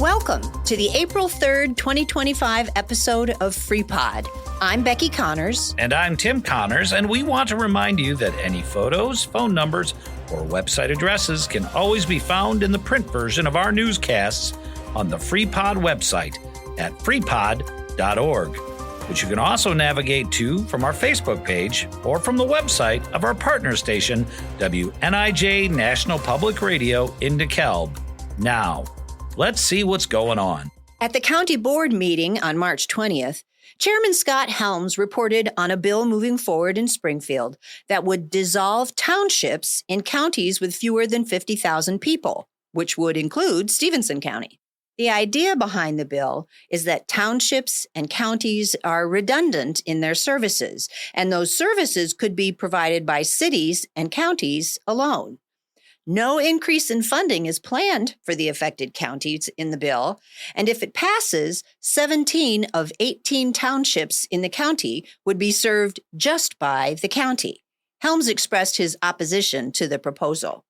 Welcome to the April 3rd, 2025 episode of FreePod. I'm Becky Connors. And I'm Tim Connors, and we want to remind you that any photos, phone numbers, or website addresses can always be found in the print version of our newscasts on the FreePod website at freepod.org, which you can also navigate to from our Facebook page or from the website of our partner station, WNIJ National Public Radio in DeKalb. Now, let's see what's going on. At the county board meeting on March 20th, Chairman Scott Helms reported on a bill moving forward in Springfield that would dissolve townships in counties with fewer than 50,000 people, which would include Stevenson County. The idea behind the bill is that townships and counties are redundant in their services, and those services could be provided by cities and counties alone. No increase in funding is planned for the affected counties in the bill, and if it passes, 17 of 18 townships in the county would be served just by the county. Helms expressed his opposition to the proposal.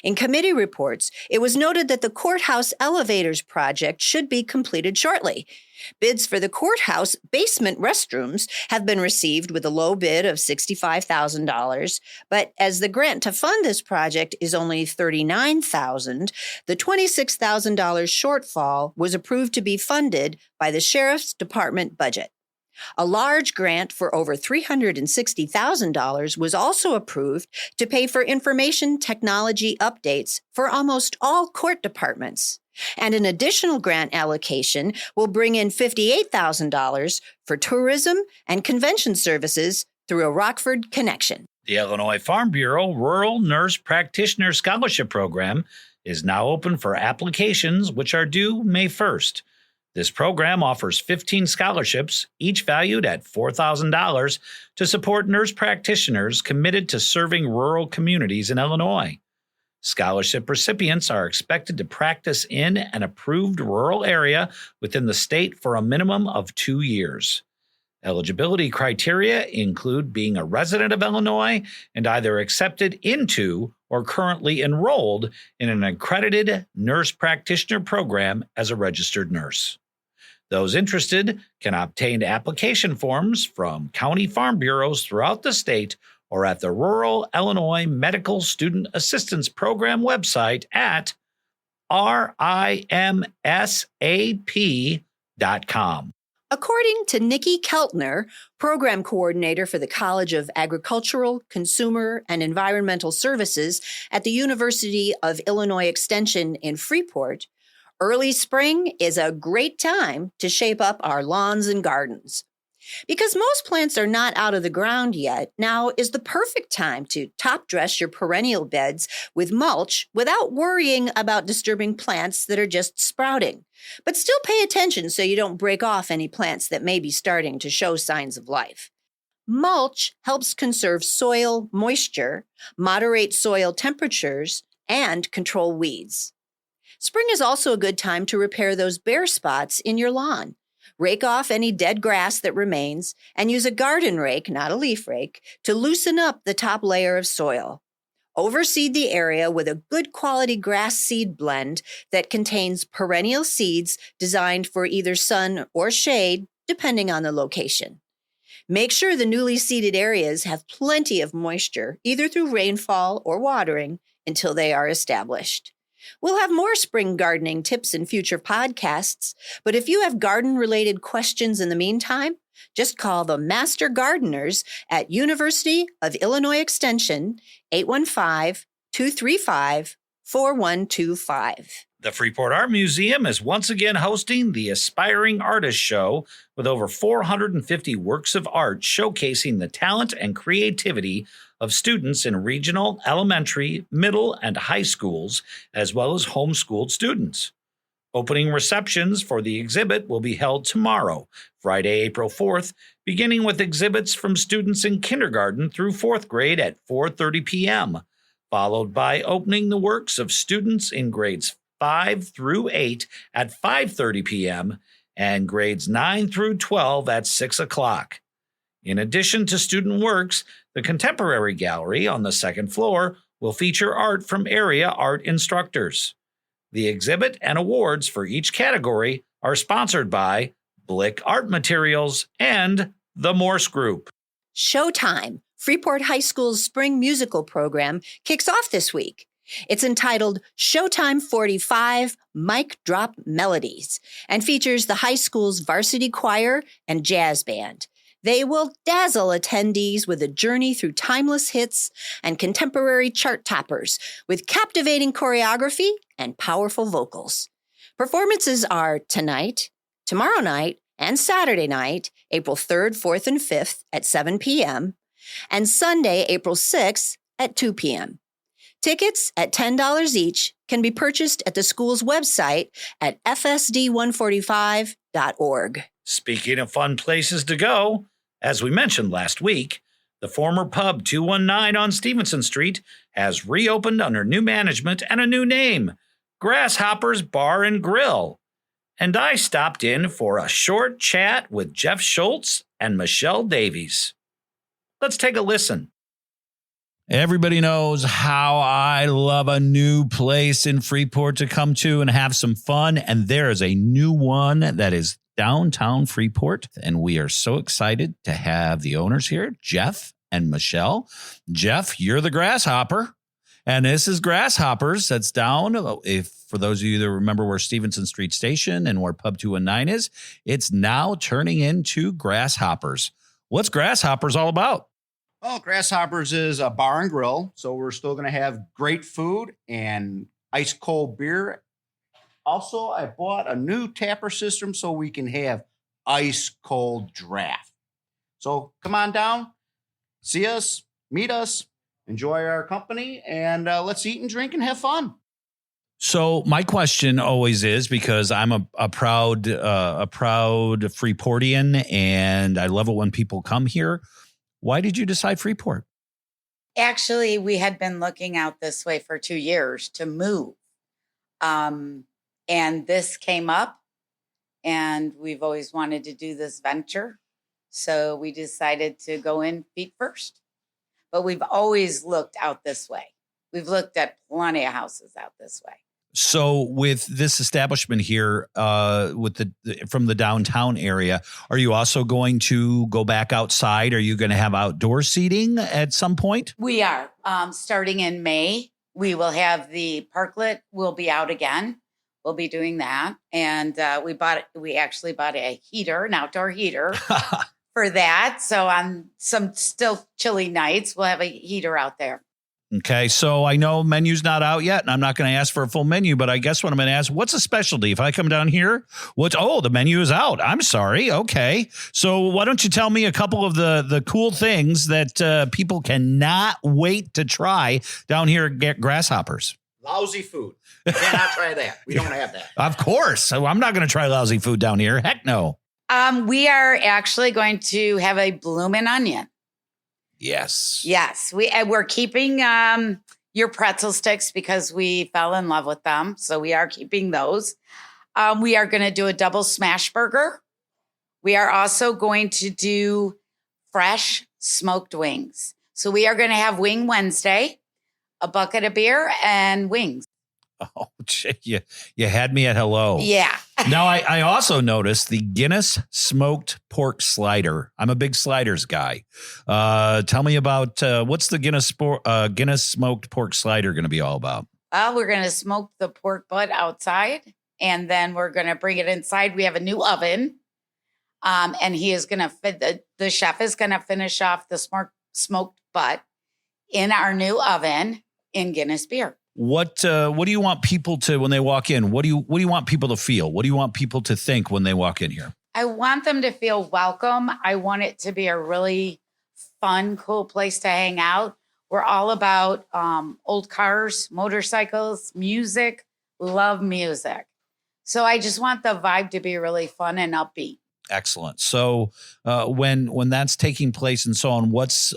In committee reports, it was noted that the courthouse elevators project should be completed shortly. Bids for the courthouse basement restrooms have been received with a low bid of $65,000, but as the grant to fund this project is only $39,000, the $26,000 shortfall was approved to be funded by the Sheriff's Department budget. A large grant for over $360,000 was also approved to pay for information technology updates for almost all court departments. And an additional grant allocation will bring in $58,000 for tourism and convention services through a Rockford connection. The Illinois Farm Bureau Rural Nurse Practitioner Scholarship Program is now open for applications, which are due May 1st. This program offers 15 scholarships, each valued at $4,000, to support nurse practitioners committed to serving rural communities in Illinois. Scholarship recipients are expected to practice in an approved rural area within the state for a minimum of 2 years. Eligibility criteria include being a resident of Illinois and either accepted into or currently enrolled in an accredited nurse practitioner program as a registered nurse. Those interested can obtain application forms from county farm bureaus throughout the state or at the Rural Illinois Medical Student Assistance Program website at rimsap.com. According to Nikki Keltner, program coordinator for the College of Agricultural, Consumer, and Environmental Services at the University of Illinois Extension in Freeport, early spring is a great time to shape up our lawns and gardens. Because most plants are not out of the ground yet, now is the perfect time to top dress your perennial beds with mulch without worrying about disturbing plants that are just sprouting. But still pay attention so you don't break off any plants that may be starting to show signs of life. Mulch helps conserve soil moisture, moderate soil temperatures, and control weeds. Spring is also a good time to repair those bare spots in your lawn. Rake off any dead grass that remains and use a garden rake, not a leaf rake, to loosen up the top layer of soil. Overseed the area with a good quality grass seed blend that contains perennial seeds designed for either sun or shade, depending on the location. Make sure the newly seeded areas have plenty of moisture, either through rainfall or watering, until they are established. We'll have more spring gardening tips in future podcasts, but if you have garden-related questions in the meantime, just call the Master Gardeners at University of Illinois Extension, 815-235-4125. The Freeport Art Museum is once again hosting the Aspiring Artist Show with over 450 works of art showcasing the talent and creativity of students in regional, elementary, middle, and high schools, as well as homeschooled students. Opening receptions for the exhibit will be held tomorrow, Friday, April 4th, beginning with exhibits from students in kindergarten through 4th grade at 4:30 p.m., followed by opening the works of students in grades 5 through 8 at 5:30 p.m. and grades 9 through 12 at 6 o'clock. In addition to student works, the Contemporary Gallery on the second floor will feature art from area art instructors. The exhibit and awards for each category are sponsored by Blick Art Materials and the Morse Group. Showtime, Freeport High School's spring musical program, kicks off this week. It's entitled Showtime 45 Mic Drop Melodies and features the high school's varsity choir and jazz band. They will dazzle attendees with a journey through timeless hits and contemporary chart toppers with captivating choreography and powerful vocals. Performances are tonight, tomorrow night, and Saturday night, April 3rd, 4th, and 5th at 7 p.m., and Sunday, April 6th at 2 p.m. Tickets at $10 each can be purchased at the school's website at fsd145.org. Speaking of fun places to go, as we mentioned last week, the former pub 219 on Stevenson Street has reopened under new management and a new name, Grasshopper's Bar and Grill. And I stopped in for a short chat with Jeff Schultz and Michelle Davies. Let's take a listen. Everybody knows how I love a new place in Freeport to come to and have some fun. And there is a new one that is downtown Freeport. And we are so excited to have the owners here, Jeff and Michelle. Jeff, you're the Grasshopper. And this is Grasshoppers. That's down. If for those of you that remember where Stevenson Street Station and where Pub 219 is, it's now turning into Grasshoppers. What's Grasshoppers all about? Well, Grasshoppers is a bar and grill, so we're still going to have great food and ice cold beer. Also, I bought a new tapper system so we can have ice cold draft. So come on down, see us, meet us, enjoy our company, and let's eat and drink and have fun. So my question always is, because I'm a proud Freeportian, and I love it when people come here. Why did you decide Freeport? Actually, we had been looking out this way for 2 years to move. And this came up, and we've always wanted to do this venture. So we decided to go in feet first. But we've always looked out this way. We've looked at plenty of houses out this way. So with this establishment here, from the downtown area, are you also going to go back outside? Are you going to have outdoor seating at some point? We are. Starting in May, we will have the parklet will be out again. We'll be doing that. And we actually bought a heater, an outdoor heater for that. So on some still chilly nights, we'll have a heater out there. Okay, so I know menu's not out yet, and I'm not going to ask for a full menu, but I guess what I'm going to ask, what's a specialty? If I come down here, the menu is out. I'm sorry. Okay, so why don't you tell me a couple of the cool things that people cannot wait to try down here at Grasshoppers? Lousy food. Cannot try that. We don't have that. Of course. So I'm not going to try lousy food down here. Heck no. We are actually going to have a bloomin' onion. Yes. Yes. We're keeping your pretzel sticks because we fell in love with them. So we are keeping those. We are going to do a double smash burger. We are also going to do fresh smoked wings. So we are going to have Wing Wednesday, a bucket of beer, and wings. Oh, you had me at hello. Yeah. Now, I also noticed the Guinness smoked pork slider. I'm a big sliders guy. Tell me about what's the Guinness smoked pork slider going to be all about? We're going to smoke the pork butt outside, and then we're going to bring it inside. We have a new oven, and he is going to the chef is going to finish off the smoked butt in our new oven in Guinness beer. What do you want people to, when they walk in, what do you want people to feel? What do you want people to think when they walk in here? I want them to feel welcome. I want it to be a really fun, cool place to hang out. We're all about old cars, motorcycles, music, love music. So I just want the vibe to be really fun and upbeat. Excellent. So when that's taking place and so on, what's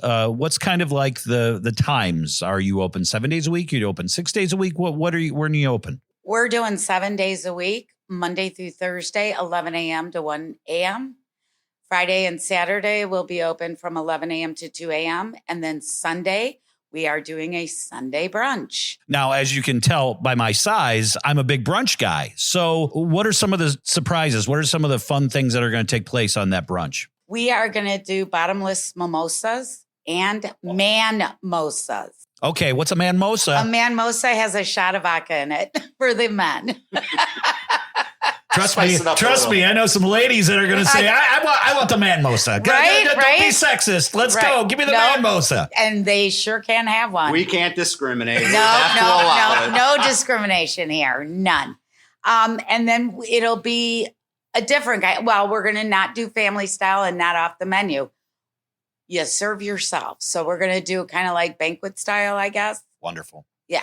kind of like the times? Are you open 7 days a week? Are you open 6 days a week? When are you open? We're doing 7 days a week, Monday through Thursday, 11 a.m. to 1 a.m. Friday and Saturday will be open from 11 a.m. to 2 a.m. And then Sunday, we are doing a Sunday brunch. Now, as you can tell by my size, I'm a big brunch guy. So what are some of the surprises? What are some of the fun things that are going to take place on that brunch? We are going to do bottomless mimosas and man-mosas. Okay, what's a man-mosa? A man-mosa has a shot of vodka in it for the men. Trust Spice it up a trust little. me. I know some ladies that are going to say, I want the man-mosa. Don't be sexist. Let's go. Give me the man-mosa. And they sure can have one. We can't discriminate. We have to allow it. No discrimination here. None. And then it'll be a different guy. Well, we're going to not do family style and not off the menu. You serve yourself. So we're going to do kind of like banquet style, I guess. Wonderful. Yeah.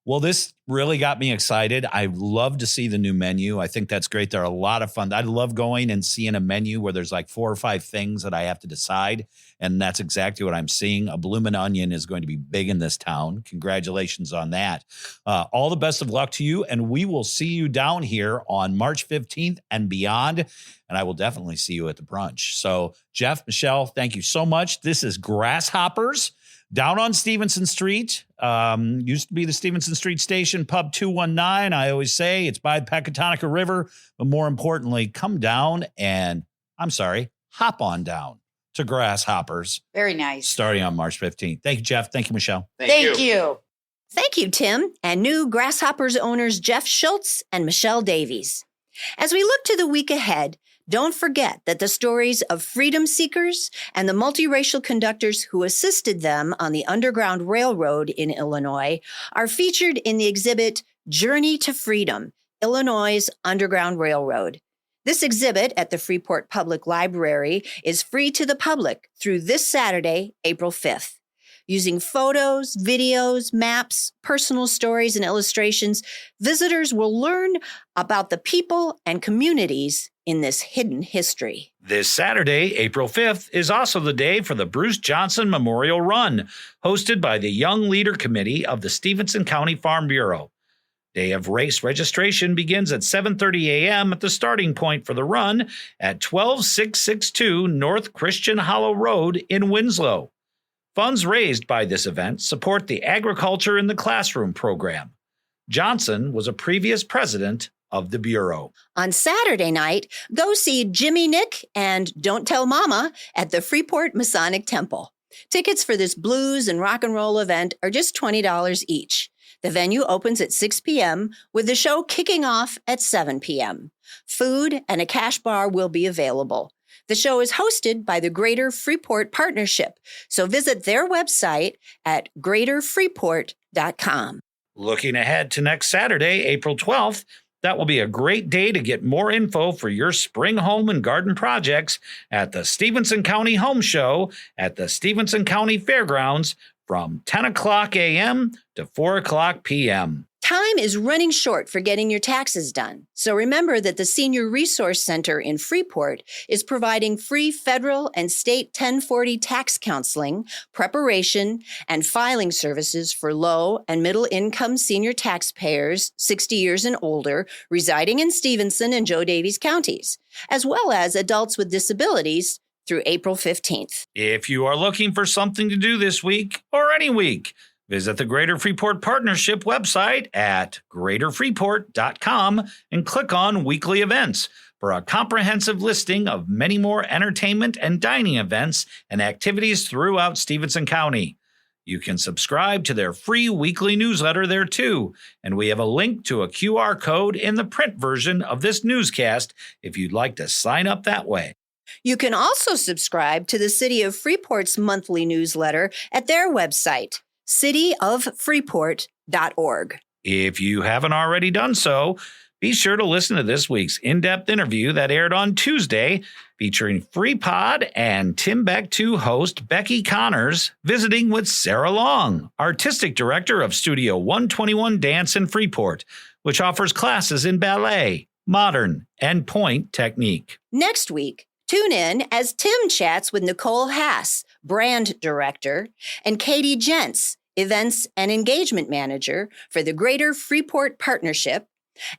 Well, this really got me excited. I love to see the new menu. I think that's great. They're a lot of fun. I love going and seeing a menu where there's like 4 or 5 things that I have to decide. And that's exactly what I'm seeing. A bloomin' onion is going to be big in this town. Congratulations on that. All the best of luck to you. And we will see you down here on March 15th and beyond. And I will definitely see you at the brunch. So Jeff, Michelle, thank you so much. This is Grasshoppers. Down on Stevenson Street, used to be the Stevenson Street Station, Pub 219. I always say it's by the Pecatonica River, but more importantly, come down and, hop on down to Grasshoppers. Very nice. Starting on March 15th. Thank you, Jeff. Thank you, Michelle. Thank you. Thank you, Tim, and new Grasshoppers owners Jeff Schultz and Michelle Davies. As we look to the week ahead, don't forget that the stories of freedom seekers and the multiracial conductors who assisted them on the Underground Railroad in Illinois are featured in the exhibit Journey to Freedom, Illinois' Underground Railroad. This exhibit at the Freeport Public Library is free to the public through this Saturday, April 5th. Using photos, videos, maps, personal stories, and illustrations, visitors will learn about the people and communities in this hidden history. This Saturday, April 5th, is also the day for the Bruce Johnson Memorial Run, hosted by the Young Leader Committee of the Stevenson County Farm Bureau. Day of race registration begins at 7:30 a.m. at the starting point for the run at 12662 North Christian Hollow Road in Winslow. Funds raised by this event support the Agriculture in the Classroom program. Johnson was a previous president of the Bureau. On Saturday night, go see Jimmy Nick and Don't Tell Mama at the Freeport Masonic Temple. Tickets for this blues and rock and roll event are just $20 each. The venue opens at 6 p.m. with the show kicking off at 7 p.m. Food and a cash bar will be available. The show is hosted by the Greater Freeport Partnership, so visit their website at greaterfreeport.com. Looking ahead to next Saturday, April 12th, that will be a great day to get more info for your spring home and garden projects at the Stevenson County Home Show at the Stevenson County Fairgrounds from 10 o'clock a.m. to 4 o'clock p.m. Time is running short for getting your taxes done. So remember that the Senior Resource Center in Freeport is providing free federal and state 1040 tax counseling, preparation, and filing services for low and middle income senior taxpayers 60 years and older residing in Stevenson and Joe Davies counties, as well as adults with disabilities through April 15th. If you are looking for something to do this week or any week, visit the Greater Freeport Partnership website at greaterfreeport.com and click on Weekly Events for a comprehensive listing of many more entertainment and dining events and activities throughout Stevenson County. You can subscribe to their free weekly newsletter there too, and we have a link to a QR code in the print version of this newscast if you'd like to sign up that way. You can also subscribe to the City of Freeport's monthly newsletter at their website, cityoffreeport.org. If you haven't already done so, be sure to listen to this week's in-depth interview that aired on Tuesday, featuring FreePod and Timbuktu host Becky Connors visiting with Sarah Long, Artistic Director of Studio 121 Dance in Freeport, which offers classes in ballet, modern, and point technique. Next week, tune in as Tim chats with Nicole Haas, Brand Director, and Katie Jentz, Events and Engagement Manager for the Greater Freeport Partnership,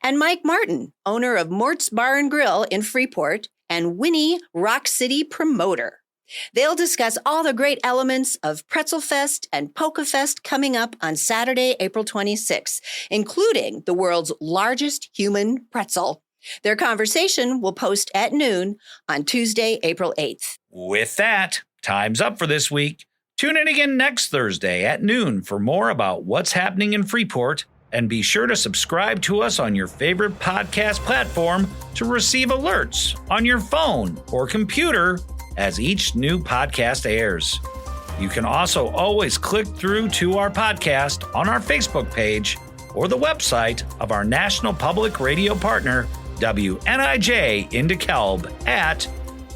and Mike Martin, owner of Mort's Bar and Grill in Freeport, and Winnie Rock City Promoter. They'll discuss all the great elements of Pretzel Fest and Polka Fest coming up on Saturday, April 26th, including the world's largest human pretzel. Their conversation will post at noon on Tuesday, April 8th. With that, time's up for this week. Tune in again next Thursday at noon for more about what's happening in Freeport, and be sure to subscribe to us on your favorite podcast platform to receive alerts on your phone or computer as each new podcast airs. You can also always click through to our podcast on our Facebook page or the website of our national public radio partner, WNIJ in DeKalb at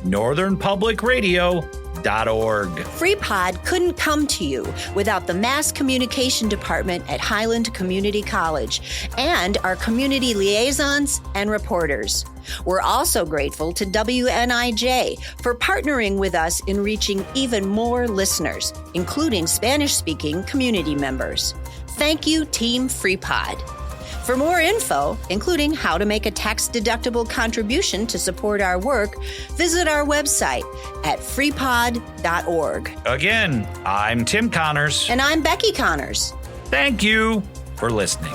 northernpublicradio.org. FreePod couldn't come to you without the Mass Communication Department at Highland Community College and our community liaisons and reporters. We're also grateful to WNIJ for partnering with us in reaching even more listeners, including Spanish-speaking community members. Thank you, Team FreePod. For more info, including how to make a tax-deductible contribution to support our work, visit our website at freepod.org. Again, I'm Tim Connors. And I'm Becky Connors. Thank you for listening.